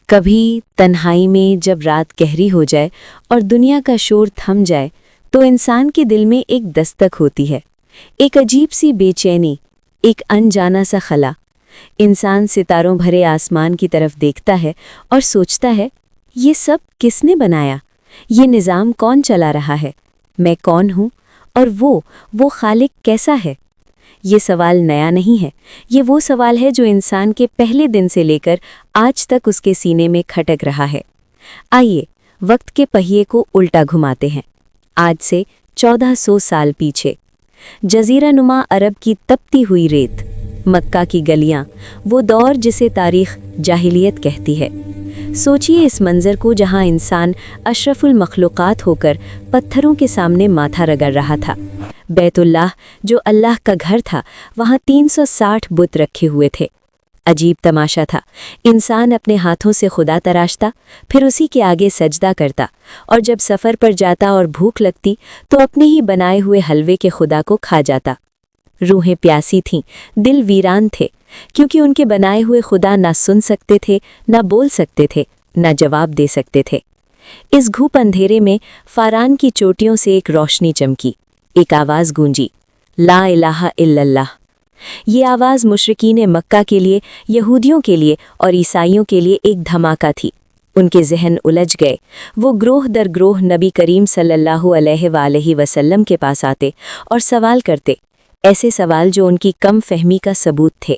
کبھی تنہائی میں جب رات گہری ہو جائے اور دنیا کا شور تھم جائے تو انسان کے دل میں ایک دستک ہوتی ہے، ایک عجیب سی بے چینی، ایک انجانا سا خلا۔ انسان ستاروں بھرے آسمان کی طرف دیکھتا ہے اور سوچتا ہے، یہ سب کس نے بنایا؟ یہ نظام کون چلا رہا ہے؟ میں کون ہوں؟ اور وہ خالق کیسا ہے؟ یہ سوال نیا نہیں ہے، یہ وہ سوال ہے جو انسان کے پہلے دن سے لے کر آج تک اس کے سینے میں کھٹک رہا ہے۔ آئیے وقت کے پہیے کو الٹا گھماتے ہیں، آج سے 1400 سال پیچھے۔ جزیرہ نما عرب کی تپتی ہوئی ریت، مکہ کی گلیاں، وہ دور جسے تاریخ جاہلیت کہتی ہے۔ سوچئے اس منظر کو جہاں انسان اشرف المخلوقات ہو کر پتھروں کے سامنے ماتھا رگڑ رہا تھا۔ بیت اللہ جو اللہ کا گھر تھا، وہاں 360 بت رکھے ہوئے تھے۔ عجیب تماشا تھا، انسان اپنے ہاتھوں سے خدا تراشتا، پھر اسی کے آگے سجدہ کرتا، اور جب سفر پر جاتا اور بھوک لگتی تو اپنے ہی بنائے ہوئے حلوے کے خدا کو کھا جاتا۔ روحیں پیاسی تھیں، دل ویران تھے، کیونکہ ان کے بنائے ہوئے خدا نہ سن سکتے تھے، نہ بول سکتے تھے، نہ جواب دے سکتے تھے۔ اس گھوپ اندھیرے میں فاران کی چوٹیوں سے ایک روشنی چمکی، ایک آواز گونجی، لا الہ الا اللہ۔ یہ آواز مشرکین مکہ کے لیے، یہودیوں کے لیے اور عیسائیوں کے لیے ایک دھماکہ تھی۔ ان کے ذہن الجھ گئے، وہ گروہ در گروہ نبی کریم صلی اللہ علیہ وآلہ وسلم کے پاس آتے اور سوال کرتے، ایسے سوال جو ان کی کم فہمی کا ثبوت تھے۔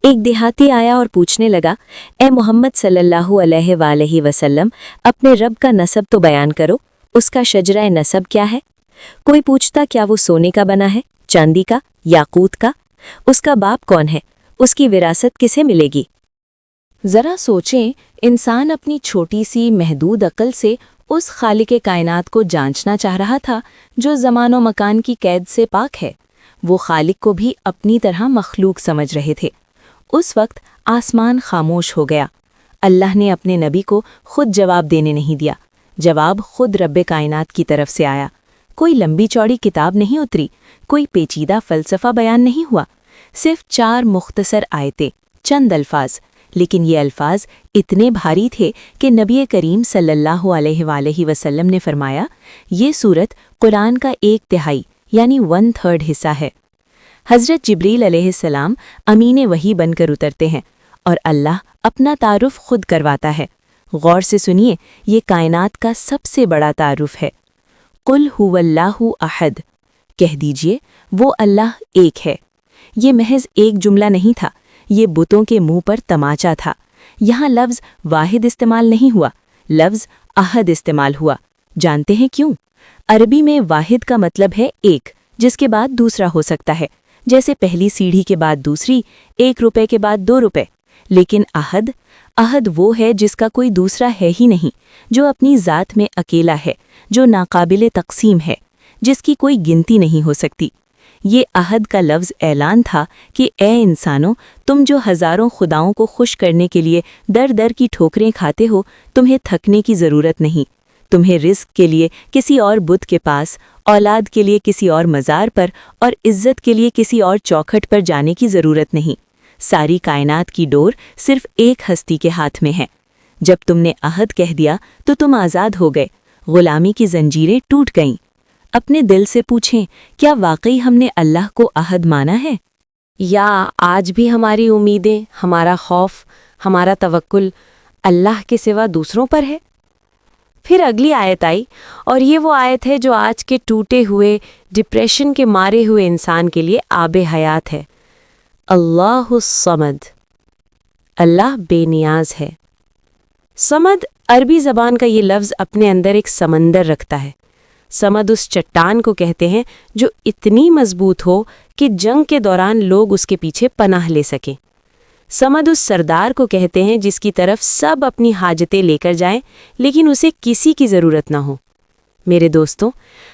ایک دیہاتی آیا اور پوچھنے لگا، اے محمد صلی اللہ علیہ وآلہ وسلم، اپنے رب کا نسب تو بیان کرو، اس کا شجرہ نسب کیا ہے؟ کوئی پوچھتا، کیا وہ سونے کا بنا ہے، چاندی کا، یاقوت کا؟ اس کا باپ کون ہے؟ اس کی وراثت کسے ملے گی؟ ذرا سوچیں، انسان اپنی چھوٹی سی محدود عقل سے اس خالق کائنات کو جانچنا چاہ رہا تھا جو زمان و مکان کی قید سے پاک ہے۔ وہ خالق کو بھی اپنی طرح مخلوق سمجھ رہے تھے۔ اس وقت آسمان خاموش ہو گیا۔ اللہ نے اپنے نبی کو خود جواب دینے نہیں دیا، جواب خود رب کائنات کی طرف سے آیا۔ کوئی لمبی چوڑی کتاب نہیں اتری، کوئی پیچیدہ فلسفہ بیان نہیں ہوا، صرف 4 مختصر آیتیں، چند الفاظ، لیکن یہ الفاظ اتنے بھاری تھے کہ نبی کریم صلی اللہ علیہ وآلہ وسلم نے فرمایا، یہ سورت قرآن کا 1/3 یعنی 1/3 حصہ ہے۔ حضرت جبریل علیہ السلام امین وحی بن کر اترتے ہیں اور اللہ اپنا تعارف خود کرواتا ہے۔ غور سے سنیے، یہ کائنات کا سب سے بڑا تعارف ہے۔ قل هو اللہ احد، کہہ دیجئے وہ اللہ ایک ہے۔ یہ محض ایک جملہ نہیں تھا، یہ بتوں کے منہ پر تماچا تھا۔ یہاں لفظ واحد استعمال نہیں ہوا، لفظ احد استعمال ہوا۔ جانتے ہیں کیوں؟ عربی میں واحد کا مطلب ہے ایک، جس کے بعد دوسرا ہو سکتا ہے، جیسے پہلی سیڑھی کے بعد دوسری، 1 روپے کے بعد 2 روپے۔ لیکن احد وہ ہے جس کا کوئی دوسرا ہے ہی نہیں، جو اپنی ذات میں اکیلا ہے، جو ناقابل تقسیم ہے، جس کی کوئی گنتی نہیں ہو سکتی۔ یہ احد کا لفظ اعلان تھا کہ اے انسانوں، تم جو ہزاروں خداؤں کو خوش کرنے کے لیے در در کی ٹھوکریں کھاتے ہو، تمہیں تھکنے کی ضرورت نہیں۔ تمہیں رزق کے لیے کسی اور بت کے پاس، اولاد کے لیے کسی اور مزار پر، اور عزت کے لیے کسی اور چوکھٹ پر جانے کی ضرورت نہیں۔ ساری کائنات کی ڈور صرف ایک ہستی کے ہاتھ میں ہے۔ جب تم نے عہد کہہ دیا تو تم آزاد ہو گئے، غلامی کی زنجیریں ٹوٹ گئیں۔ اپنے دل سے پوچھیں، کیا واقعی ہم نے اللہ کو عہد مانا ہے؟ یا آج بھی ہماری امیدیں، ہمارا خوف، ہمارا توکل اللہ کے سوا دوسروں پر ہے؟ پھر اگلی آیت آئی، اور یہ وہ آیت ہے جو آج کے ٹوٹے ہوئے، ڈپریشن کے مارے ہوئے انسان کے لیے آب حیات ہے۔ اللہ الصمد، اللہ بے نیاز ہے۔ صمد عربی زبان کا یہ لفظ اپنے اندر ایک سمندر رکھتا ہے۔ صمد اس چٹان کو کہتے ہیں جو اتنی مضبوط ہو کہ جنگ کے دوران لوگ اس کے پیچھے پناہ لے سکیں۔ صمد اس سردار کو کہتے ہیں جس کی طرف سب اپنی حاجتیں لے کر جائیں لیکن اسے کسی کی ضرورت نہ ہو۔ میرے دوستوں،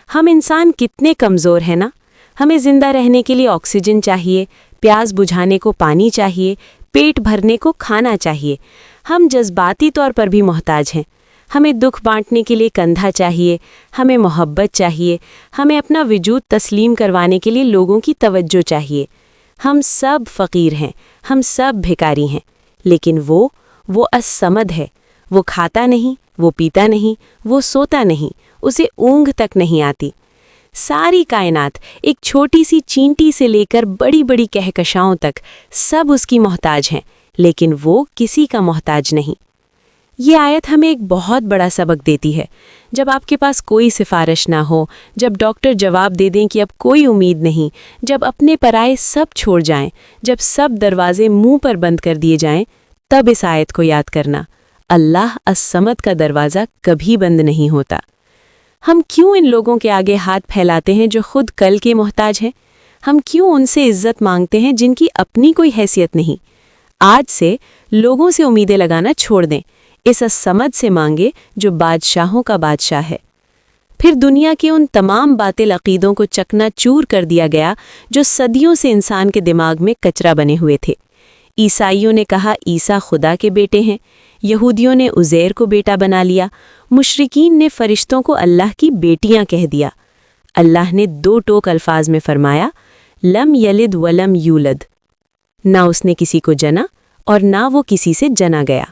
ہم انسان کتنے کمزور ہیں نا؟ ہمیں زندہ رہنے کے لیے آکسیجن چاہیے، پیاس بجھانے کو پانی چاہیے، پیٹ بھرنے کو کھانا چاہیے۔ ہم جذباتی طور پر بھی محتاج ہیں۔ ہمیں دکھ بانٹنے کے لیے کندھا چاہیے، ہمیں محبت چاہیے، ہمیں اپنا وجود تسلیم کروانے کے لیے لوگوں کی توجہ چاہیے۔ ہم سب فقیر ہیں، ہم سب بھکاری ہیں، لیکن وہ الصمد ہے، وہ کھاتا نہیں، وہ پیتا نہیں، وہ سوتا نہیں، اسے اونگ تک نہیں آتی۔ ساری کائنات ایک چھوٹی سی چینٹی سے لے کر بڑی بڑی کہکشاؤں تک سب اس کی محتاج ہیں، لیکن وہ کسی کا محتاج نہیں۔ یہ آیت ہمیں ایک بہت بڑا سبق دیتی ہے۔ جب آپ کے پاس کوئی سفارش نہ ہو، جب ڈاکٹر جواب دے دیں کہ اب کوئی امید نہیں، جب اپنے پرائے سب چھوڑ جائیں، جب سب دروازے منہ پر بند کر دیے جائیں، تب اس آیت کو یاد کرنا، اللہ الصمد کا دروازہ کبھی بند نہیں ہوتا۔ ہم کیوں ان لوگوں کے آگے ہاتھ پھیلاتے ہیں جو خود کل کے محتاج ہیں؟ ہم کیوں ان سے عزت مانگتے ہیں جن کی اپنی کوئی حیثیت نہیں؟ آج سے لوگوں سے امیدیں لگانا چھوڑ دیں، اس الصمد سے مانگے جو بادشاہوں کا بادشاہ ہے۔ پھر دنیا کے ان تمام باطل عقیدوں کو چکنا چور کر دیا گیا جو صدیوں سے انسان کے دماغ میں کچرا بنے ہوئے تھے۔ عیسائیوں نے کہا عیسیٰ خدا کے بیٹے ہیں، یہودیوں نے عزیر کو بیٹا بنا لیا، مشرکین نے فرشتوں کو اللہ کی بیٹیاں کہہ دیا۔ اللہ نے 2 ٹوک الفاظ میں فرمایا، لم یلد ولم یولد، نہ اس نے کسی کو جنا اور نہ وہ کسی سے جنا گیا۔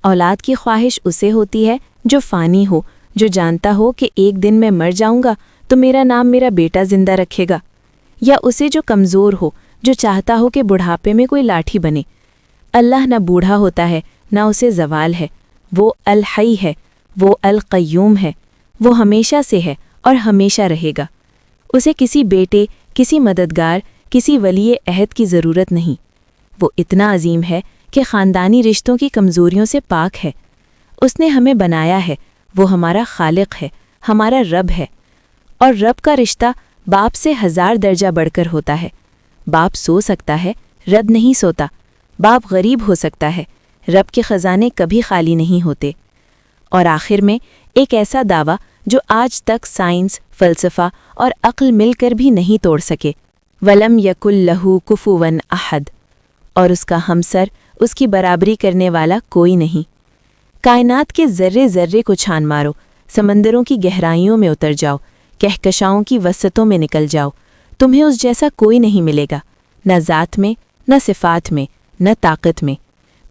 اولاد کی خواہش اسے ہوتی ہے جو فانی ہو، جو جانتا ہو کہ ایک دن میں مر جاؤں گا تو میرا نام میرا بیٹا زندہ رکھے گا، یا اسے جو کمزور ہو، جو چاہتا ہو کہ بڑھاپے میں کوئی لاٹھی بنے۔ اللہ نہ بوڑھا ہوتا ہے نہ اسے زوال ہے، وہ الحی ہے، وہ القیوم ہے، وہ ہمیشہ سے ہے اور ہمیشہ رہے گا۔ اسے کسی بیٹے، کسی مددگار، کسی ولی عہد کی ضرورت نہیں۔ وہ اتنا عظیم ہے کہ خاندانی رشتوں کی کمزوریوں سے پاک ہے۔ اس نے ہمیں بنایا ہے، وہ ہمارا خالق ہے، ہمارا رب ہے، اور رب کا رشتہ باپ سے 1000 درجہ بڑھ کر ہوتا ہے۔ باپ سو سکتا ہے، رب نہیں سوتا۔ باپ غریب ہو سکتا ہے، رب کے خزانے کبھی خالی نہیں ہوتے۔ اور آخر میں ایک ایسا دعویٰ جو آج تک سائنس، فلسفہ اور عقل مل کر بھی نہیں توڑ سکے، وَلَمْ يَكُنْ لَهُ كُفُوًا أَحَدٌ، اور اس کا ہمسر، اس کی برابری کرنے والا کوئی نہیں۔ کائنات کے ذرے ذرے کو چھان مارو، سمندروں کی گہرائیوں میں اتر جاؤ، کہکشاؤں کی وسطوں میں نکل جاؤ، تمہیں اس جیسا کوئی نہیں ملے گا، نہ ذات میں، نہ صفات میں، نہ طاقت میں۔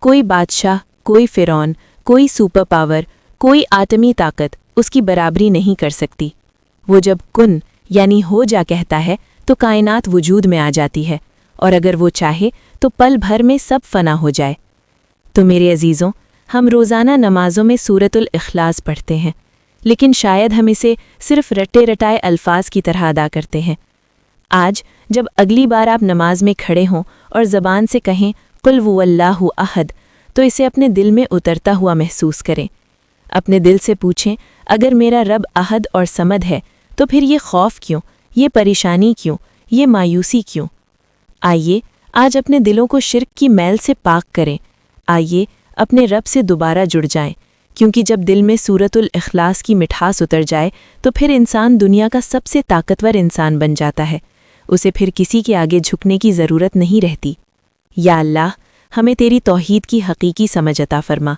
کوئی بادشاہ، کوئی فرعون، کوئی سپر پاور، کوئی آٹمی طاقت اس کی برابری نہیں کر سکتی۔ وہ جب کن یعنی ہو جا کہتا ہے تو کائنات وجود میں آ جاتی ہے، اور اگر وہ چاہے تو پل بھر میں سب فنا ہو جائے۔ تو میرے عزیزوں، ہم روزانہ نمازوں میں سورۃ الاخلاص پڑھتے ہیں، لیکن شاید ہم اسے صرف رٹے رٹائے الفاظ کی طرح ادا کرتے ہیں۔ آج جب اگلی بار آپ نماز میں کھڑے ہوں اور زبان سے کہیں قل هو اللہ احد، تو اسے اپنے دل میں اترتا ہوا محسوس کریں۔ اپنے دل سے پوچھیں، اگر میرا رب احد اور صمد ہے تو پھر یہ خوف کیوں، یہ پریشانی کیوں، یہ مایوسی کیوں؟ آئیے آج اپنے دلوں کو شرک کی میل سے پاک کریں۔ آئیے اپنے رب سے دوبارہ جڑ جائیں، کیونکہ جب دل میں سورۃ الاخلاص کی مٹھاس اتر جائے تو پھر انسان دنیا کا سب سے طاقتور انسان بن جاتا ہے۔ اسے پھر کسی کے آگے جھکنے کی ضرورت نہیں رہتی۔ یا اللہ، ہمیں تیری توحید کی حقیقی سمجھ عطا فرما۔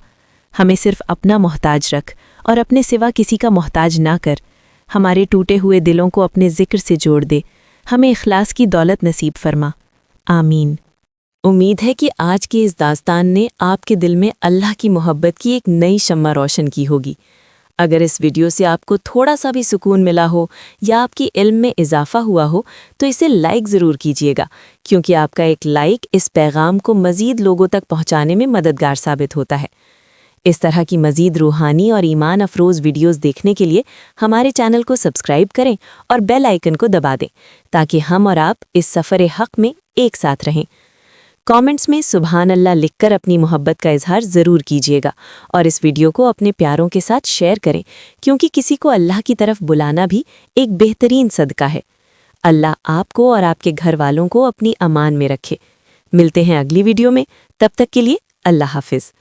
ہمیں صرف اپنا محتاج رکھ اور اپنے سوا کسی کا محتاج نہ کر۔ ہمارے ٹوٹے ہوئے دلوں کو اپنے ذکر سے جوڑ دے۔ ہمیں اخلاص کی دولت نصیب فرما۔ آمین۔ امید ہے کہ آج کی اس داستان نے آپ کے دل میں اللہ کی محبت کی ایک نئی شمع روشن کی ہوگی۔ اگر اس ویڈیو سے آپ کو تھوڑا سا بھی سکون ملا ہو یا آپ کی علم میں اضافہ ہوا ہو تو اسے لائک ضرور کیجیے گا، کیونکہ آپ کا ایک لائک اس پیغام کو مزید لوگوں تک پہنچانے میں مددگار ثابت ہوتا ہے۔ اس طرح کی مزید روحانی اور ایمان افروز ویڈیوز دیکھنے کے لیے ہمارے چینل کو سبسکرائب کریں اور بیل آئیکن کو دبا دیں تاکہ ہم اور آپ اس سفر حق میں ایک ساتھ رہیں۔ کامنٹس میں سبحان اللہ لکھ کر اپنی محبت کا اظہار ضرور کیجیے گا، اور اس ویڈیو کو اپنے پیاروں کے ساتھ شیئر کریں، کیونکہ کسی کو اللہ کی طرف بلانا بھی ایک بہترین صدقہ ہے۔ اللہ آپ کو اور آپ کے گھر والوں کو اپنی امان میں رکھے۔ ملتے ہیں اگلی ویڈیو میں، تب تک کے لیے اللہ حافظ۔